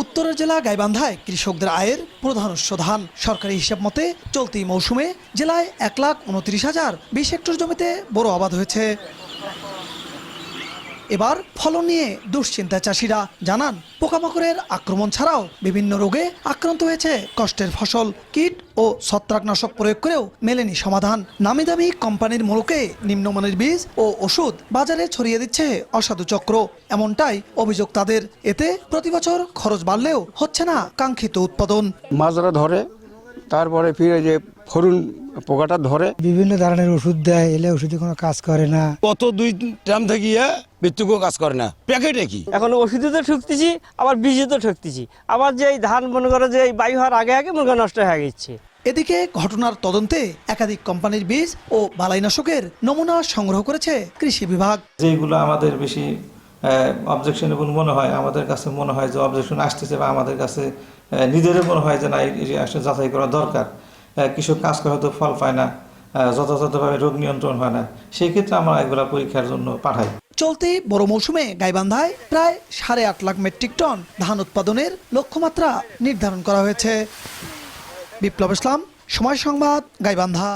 উত্তরের জেলা গাইবান্ধায় কৃষকদের আয়ের প্রধান উৎস ধান। সরকারি হিসাব মতে চলতি মৌসুমে জেলায় 1,29,000 20 হেক্টর জমিতে বোরো আবাদ হয়েছে। এবার ফলন নিয়ে দুশ্চিন্তায় চাষিরা জানান, পোকামাকড়ের আক্রমণ ছাড়াও বিভিন্ন রোগে আক্রান্ত হয়েছে কষ্টের ফসল। কীট ও ছত্রাকনাশক প্রয়োগ করেও মেলেনি সমাধান। নামি দামি কোম্পানির মোড়কে নিম্নমানের বীজ ও ওষুধ বাজারে ছড়িয়ে দিচ্ছে অসাধু চক্র, এমনটাই অভিযোগ তাদের। এতে প্রতি বছর খরচ বাড়লেও হচ্ছে না কাঙ্ক্ষিত উৎপাদন। মাজরা ধরে, তারপরে ফিরে যে ফরুন পোকাটা ধরে, বিভিন্ন ধরনের ওষুধ দেয়, এলে ওষুধে কোনো কাজ করে না। কত 2 ট্রাম থেকে মৃত্যুকেও কাজ করে না। প্যাকেটে কি এখন ওষুধে তো ঠকতেছি, আবার বীজে তো ঠকতেছি, আবার যে ধান মনে করে যে বায়ু হওয়ার আগে আগে মনে নষ্ট হয়ে গেছে। এদিকে ঘটনার তদন্তে একাধিক কোম্পানির বীজ ও বালাইনাশকের নমুনা সংগ্রহ করেছে কৃষি বিভাগ। যেগুলো আমাদের বেশি অবজেকশনেবল মনে হয়, আমাদের কাছে মনে হয় যে অবজেকশন আসতেছে, বা আমাদের কাছে নিজেরও মনে হয় যে না, এই আসলে যাচাই করা দরকার। কৃষক কাজ করে হয়তো ফল পায় না, যথাযথভাবে রোগ নিয়ন্ত্রণ হয় না, সেই ক্ষেত্রে আমরা এগুলো পরীক্ষার জন্য পাঠাই। চলতি বড় মৌসুমে গাইবান্ধায় প্রায় 8.5 লাখ মেট্রিক টন ধান উৎপাদনের লক্ষ্যমাত্রা নির্ধারণ করা হয়েছে। বিপ্লব ইসলাম, সময় সংবাদ, গাইবান্ধা।